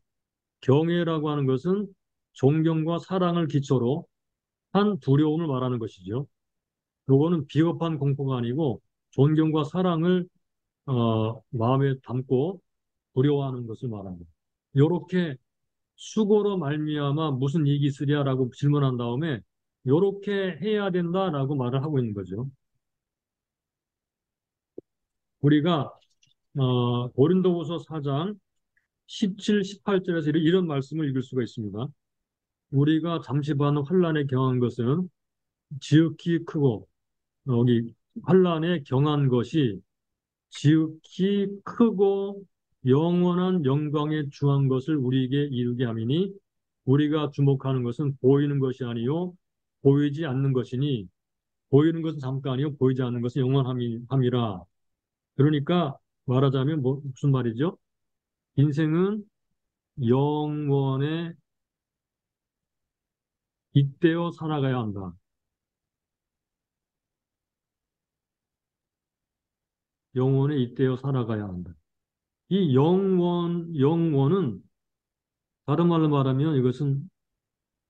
S1: 경외라고 하는 것은 존경과 사랑을 기초로 한 두려움을 말하는 것이죠. 요거는 비겁한 공포가 아니고 존경과 사랑을 마음에 담고 두려워하는 것을 말합니다. 요렇게 수고로 말미암아 무슨 이익이 있으랴라고 질문한 다음에 요렇게 해야 된다라고 말을 하고 있는 거죠. 우리가 고린도후서 4장 17, 18절에서 이런 말씀을 읽을 수가 있습니다. 우리가 잠시 받는 환난에 경한 것은 지극히 크고 여기 환난에 경한 것이 지극히 크고 영원한 영광에 중한 것을 우리에게 이루게 함이니 우리가 주목하는 것은 보이는 것이 아니요 보이지 않는 것이니 보이는 것은 잠깐이요 보이지 않는 것은 영원함이라. 그러니까 말하자면 무슨 말이죠? 인생은 영원에 잇대어 살아가야 한다. 영원에 잇대어 살아가야 한다. 이 영원은 다른 말로 말하면 이것은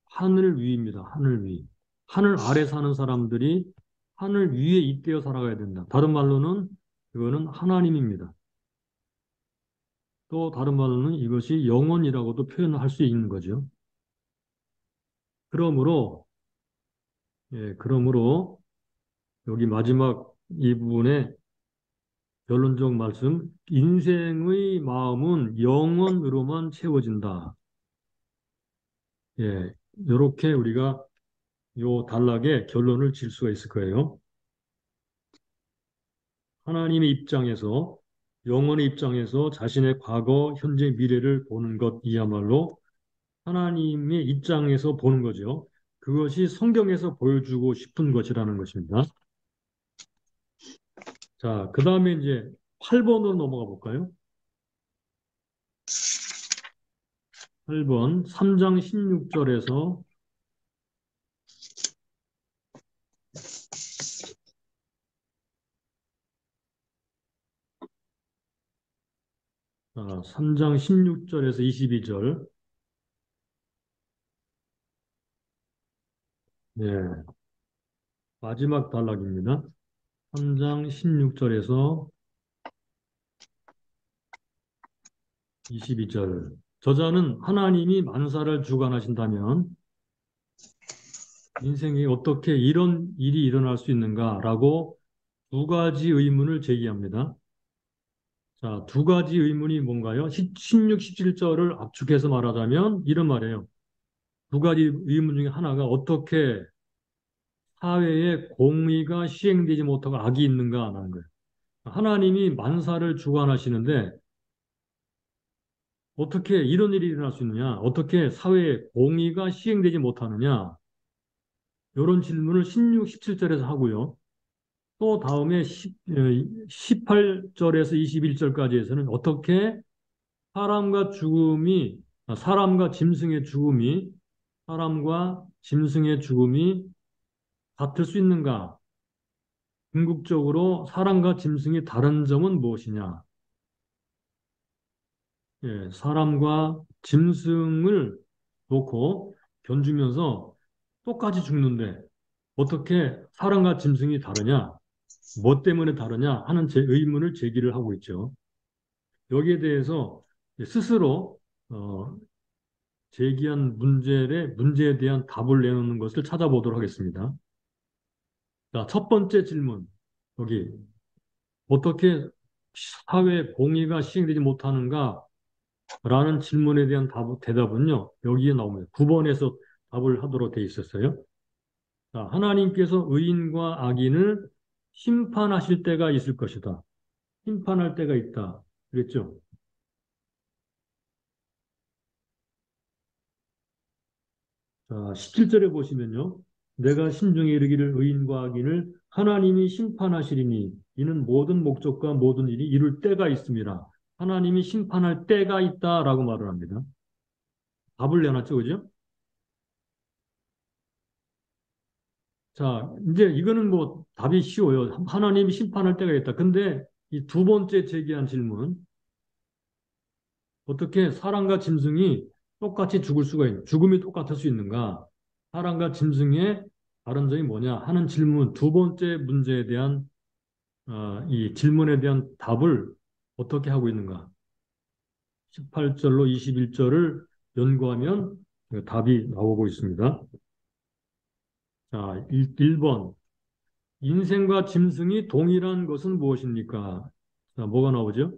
S1: 하늘 위입니다. 하늘 위. 하늘 아래 사는 사람들이 하늘 위에 잇대어 살아가야 된다. 다른 말로는 이거는 하나님입니다. 또 다른 말로는 이것이 영원이라고도 표현할 수 있는 거죠. 그러므로, 그러므로 여기 마지막 이 부분에 결론적 말씀, 인생의 마음은 영원으로만 채워진다. 예, 이렇게 우리가 요 단락에 결론을 질 수가 있을 거예요. 하나님의 입장에서, 영혼의 입장에서 자신의 과거, 현재, 미래를 보는 것이야말로 하나님의 입장에서 보는 거죠. 그것이 성경에서 보여주고 싶은 것이라는 것입니다. 자, 그 다음에 이제 8번으로 넘어가 볼까요? 8번, 3장 16절에서 3장 16절에서 22절. 네, 마지막 단락입니다. 3장 16절에서 22절. 저자는 하나님이 만사를 주관하신다면 인생에 어떻게 이런 일이 일어날 수 있는가라고 두 가지 의문을 제기합니다. 자, 두 가지 의문이 뭔가요? 16, 17절을 압축해서 말하자면 이런 말이에요. 두 가지 의문 중에 하나가 어떻게 사회에 공의가 시행되지 못하고 악이 있는가라는 거예요. 하나님이 만사를 주관하시는데 어떻게 이런 일이 일어날 수 있느냐? 어떻게 사회에 공의가 시행되지 못하느냐? 이런 질문을 16, 17절에서 하고요. 또 다음에 18절에서 21절까지에서는 어떻게 사람과 짐승의 죽음이, 사람과 짐승의 죽음이 같을 수 있는가? 궁극적으로 사람과 짐승이 다른 점은 무엇이냐? 사람과 짐승을 놓고 견주면서 똑같이 죽는데 어떻게 사람과 짐승이 다르냐? 뭐 때문에 다르냐? 하는 의문을 제기를 하고 있죠. 여기에 대해서 스스로 제기한 문제에 대한 답을 내놓는 것을 찾아보도록 하겠습니다. 자, 첫 번째 질문. 여기 어떻게 사회 공의가 시행되지 못하는가? 라는 질문에 대한 대답은요, 여기에 나옵니다. 9번에서 답을 하도록 돼 있었어요. 자, 하나님께서 의인과 악인을 심판하실 때가 있을 것이다. 심판할 때가 있다. 그랬죠? 자, 17절에 보시면요. 내가 심중에 이르기를 의인과 악인을 하나님이 심판하시리니 이는 모든 목적과 모든 일이 이룰 때가 있습니다. 하나님이 심판할 때가 있다라고 말을 합니다. 답을 내놨죠, 그죠? 자, 이제 이거는 뭐 답이 쉬워요. 하나님이 심판할 때가 있다. 근데 이 두 번째 제기한 질문, 어떻게 사람과 짐승이 똑같이 죽을 수가 있는, 죽음이 똑같을 수 있는가? 사람과 짐승의 다른 점이 뭐냐 하는 질문, 두 번째 문제에 대한 이 질문에 대한 답을 어떻게 하고 있는가? 18절로 21절을 연구하면 그 답이 나오고 있습니다. 자, 1번. 인생과 짐승이 동일한 것은 무엇입니까? 자, 뭐가 나오죠?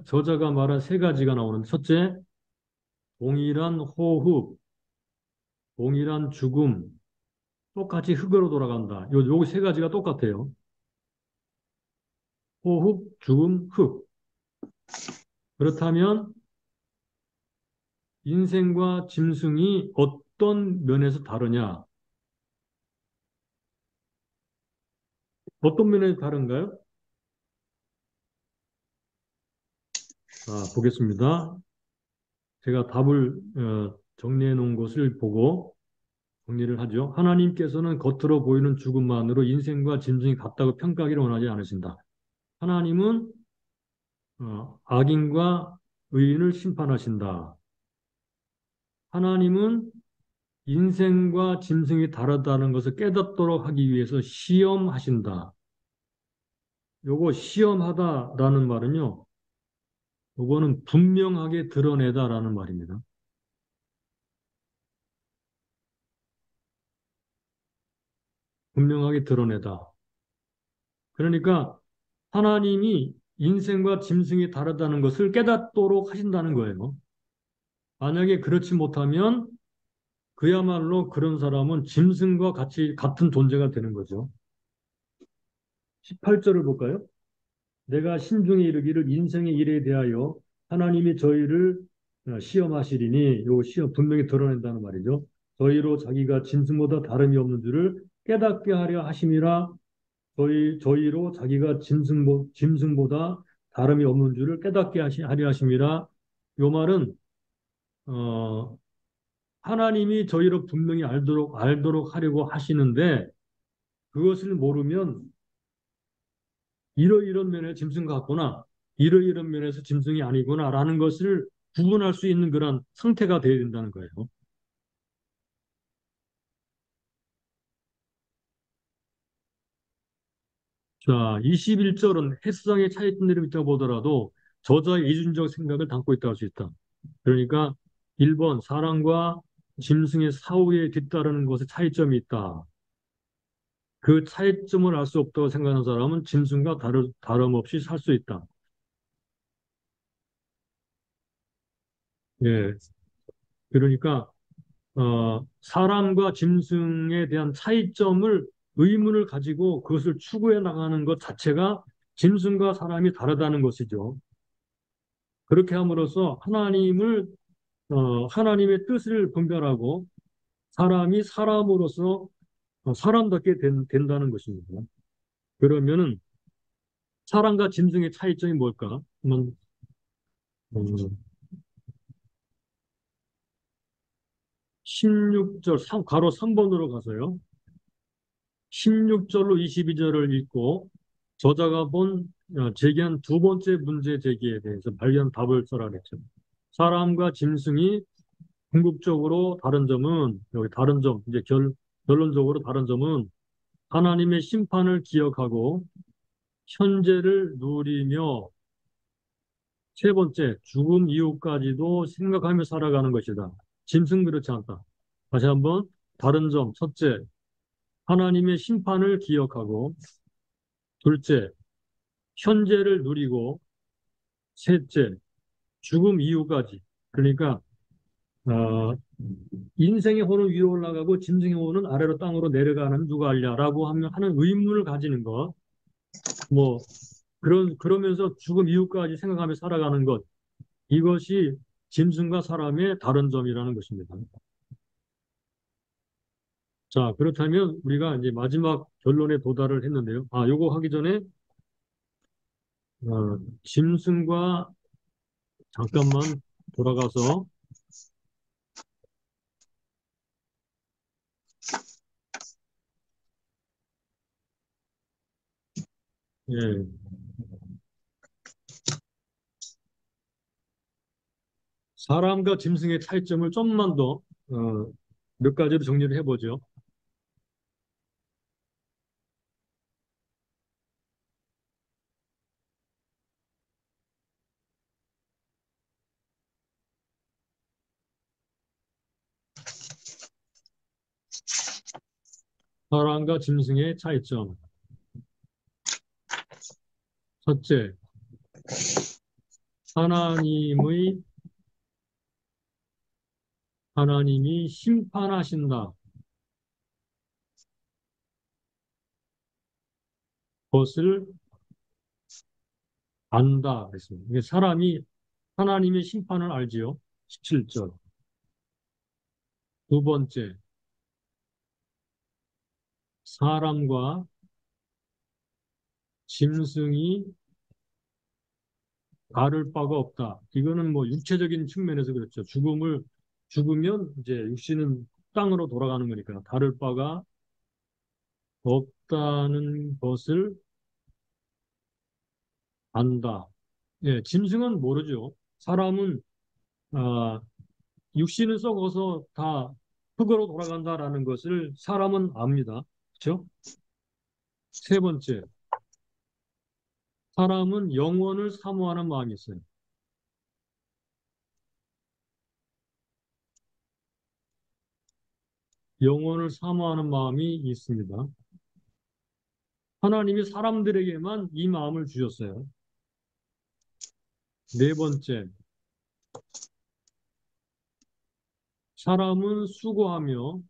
S1: 저자가 말한 세 가지가 나오는데, 첫째, 동일한 호흡, 동일한 죽음, 똑같이 흙으로 돌아간다. 요 세 가지가 똑같아요. 호흡, 죽음, 흙. 그렇다면 인생과 짐승이 어떤 면에서 다르냐? 어떤 면에서 다른가요? 보겠습니다. 제가 답을 정리해 놓은 것을 보고 정리를 하죠. 하나님께서는 겉으로 보이는 죽음만으로 인생과 짐승이 같다고 평가하기를 원하지 않으신다. 하나님은 악인과 의인을 심판하신다. 하나님은 인생과 짐승이 다르다는 것을 깨닫도록 하기 위해서 시험하신다. 요거 시험하다라는 말은요, 요거는 분명하게 드러내다라는 말입니다. 분명하게 드러내다. 그러니까 하나님이 인생과 짐승이 다르다는 것을 깨닫도록 하신다는 거예요. 만약에 그렇지 못하면 그야말로 그런 사람은 짐승과 같은 존재가 되는 거죠. 18절을 볼까요? 내가 신중에 이르기를 인생의 일에 대하여 하나님이 저희를 시험하시리니 요 시험 분명히 드러낸다는 말이죠. 저희로 자기가 짐승보다 다름이 없는 줄을 깨닫게 하려 하심이라 저희로 자기가 짐승보다 다름이 없는 줄을 깨닫게 하려 하심이라 요 말은 어, 하나님이 저희로 분명히 알도록 하려고 하시는데 그것을 모르면 이러이런 면에 짐승 같구나. 이러이런 면에서 짐승이 아니구나라는 것을 구분할 수 있는 그런 상태가 되어야 된다는 거예요. 자, 21절은 햇성의 차이점들이 있다고 보더라도 저자의 이중적 생각을 담고 있다고 할 수 있다. 그러니까 1번 사람과 짐승의 사후에 뒤따르는 것에 차이점이 있다. 그 차이점을 알 수 없다고 생각하는 사람은 짐승과 다름없이 살 수 있다. 예. 그러니까 사람과 짐승에 대한 차이점을 의문을 가지고 그것을 추구해 나가는 것 자체가 짐승과 사람이 다르다는 것이죠. 그렇게 함으로써 하나님의 뜻을 분별하고 사람이 사람으로서 사람답게 된다는 것입니다. 그러면은 사람과 짐승의 차이점이 뭘까? 한번 16절, 가로 3번으로 가서요. 16절로 22절을 읽고 저자가 제기한 두 번째 문제 제기에 대해서 발견 답을 써라 그랬죠. 사람과 짐승이 궁극적으로 다른 점은 여기 다른 점 이제 결론적으로 다른 점은 하나님의 심판을 기억하고 현재를 누리며 세 번째 죽음 이후까지도 생각하며 살아가는 것이다. 짐승 그렇지 않다. 다시 한번 다른 점 첫째 하나님의 심판을 기억하고 둘째 현재를 누리고 셋째 죽음 이후까지 그러니까 어, 인생의 호는 위로 올라가고 짐승의 호는 아래로 땅으로 내려가는 누가 알냐라고 하는 의문을 가지는 것, 뭐 그러면서 죽음 이후까지 생각하며 살아가는 것 이것이 짐승과 사람의 다른 점이라는 것입니다. 자, 그렇다면 우리가 이제 마지막 결론에 도달을 했는데요. 요거 하기 전에 짐승과 잠깐만 돌아가서 예, 사람과 짐승의 차이점을 좀만 더, 몇 가지로 정리를 해보죠. 사람과 짐승의 차이점. 첫째, 하나님의, 하나님이 심판하신다. 것을 안다. 그랬습니다. 이게 사람이 하나님의 심판을 알지요. 17절. 두 번째, 사람과 짐승이 다를 바가 없다. 이거는 뭐 육체적인 측면에서 그렇죠. 죽으면 이제 육신은 땅으로 돌아가는 거니까 다를 바가 없다는 것을 안다. 예, 짐승은 모르죠. 사람은, 아, 육신은 썩어서 다 흙으로 돌아간다라는 것을 사람은 압니다. 그렇죠? 세 번째, 사람은 영원을 사모하는 마음이 있어요. 영원을 사모하는 마음이 있습니다. 하나님이 사람들에게만 이 마음을 주셨어요. 네 번째, 사람은 수고하며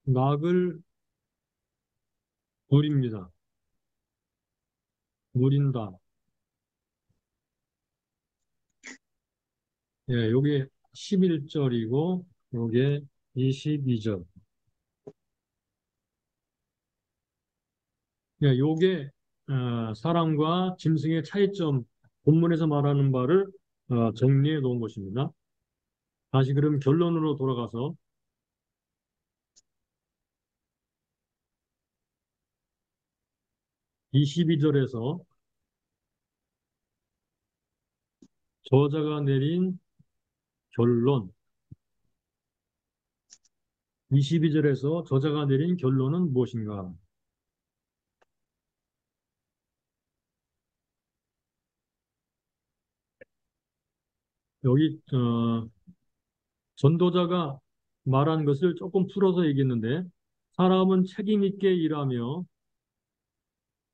S1: 낙을 누립니다. 누린다. 예, 요게 11절이고, 요게 22절. 예, 요게, 사람과 짐승의 차이점, 본문에서 말하는 바를 정리해 놓은 것입니다. 다시 그럼 결론으로 돌아가서 22절에서 저자가 내린 결론, 22절에서 저자가 내린 결론은 무엇인가? 여기 전도자가 말한 것을 조금 풀어서 얘기했는데 사람은 책임 있게 일하며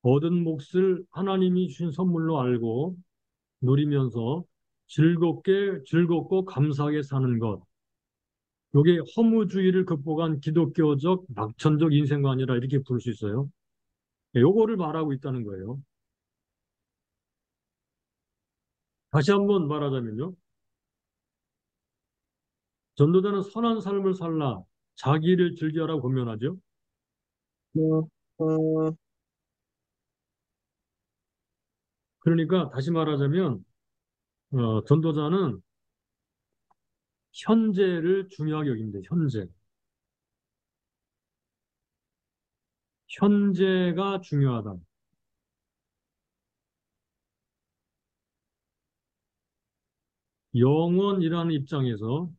S1: 얻은 몫을 하나님이 주신 선물로 알고 누리면서 즐겁고 감사하게 사는 것. 이게 허무주의를 극복한 기독교적 낙천적 인생관이라 이렇게 부를 수 있어요. 요거를 말하고 있다는 거예요. 다시 한번 말하자면요. 전도자는 선한 삶을 살라 자기를 즐겨라 권면하죠. 그러니까 다시 말하자면 전도자는 현재를 중요하게 여깁니다. 현재. 현재가 중요하다. 영원이라는 입장에서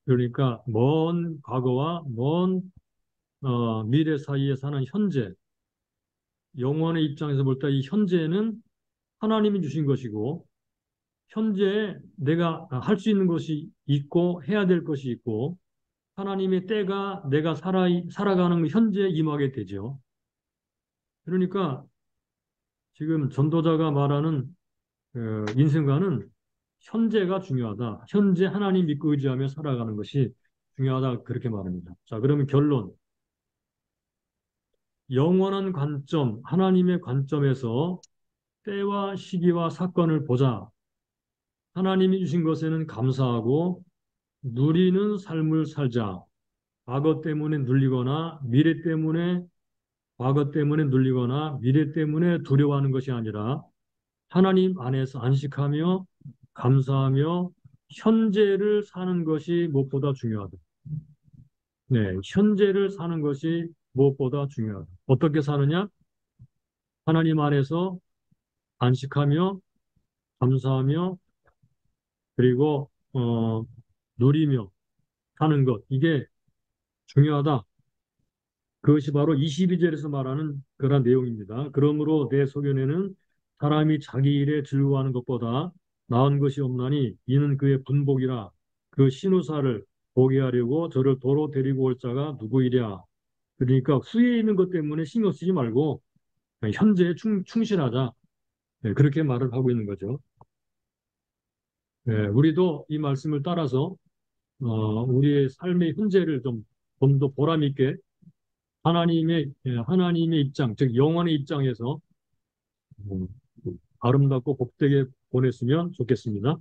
S1: 그러니까 먼 과거와 먼 미래 사이에 사는 현재, 영원의 입장에서 볼 때 이 현재는 하나님이 주신 것이고 현재에 내가 할 수 있는 것이 있고 해야 될 것이 있고 하나님의 때가 내가 살아가는 그 현재에 임하게 되죠. 그러니까 지금 전도자가 말하는 인생관은 현재가 중요하다. 현재 하나님 믿고 의지하며 살아가는 것이 중요하다. 그렇게 말합니다. 자, 그러면 결론. 영원한 관점, 하나님의 관점에서 때와 시기와 사건을 보자. 하나님이 주신 것에는 감사하고 누리는 삶을 살자. 과거 때문에 눌리거나 과거 때문에 눌리거나 미래 때문에 두려워하는 것이 아니라 하나님 안에서 안식하며 감사하며 현재를 사는 것이 무엇보다 중요하다. 네, 현재를 사는 것이 무엇보다 중요하다. 어떻게 사느냐? 하나님 안에서 안식하며 감사하며 그리고 누리며 사는 것 이게 중요하다. 그것이 바로 22절에서 말하는 그런 내용입니다. 그러므로 내 소견에는 사람이 자기 일에 즐거워하는 것보다 나은 것이 없나니 이는 그의 분복이라. 그 신우사를 보게 하려고 저를 도로 데리고 올 자가 누구이랴. 그러니까 후에 있는 것 때문에 신경 쓰지 말고 현재에 충실하자. 네, 그렇게 말을 하고 있는 거죠. 네, 우리도 이 말씀을 따라서 우리의 삶의 현재를 좀 더 보람 있게 하나님의 입장, 즉 영원의 입장에서 음, 아름답고 복되게 보냈으면 좋겠습니다.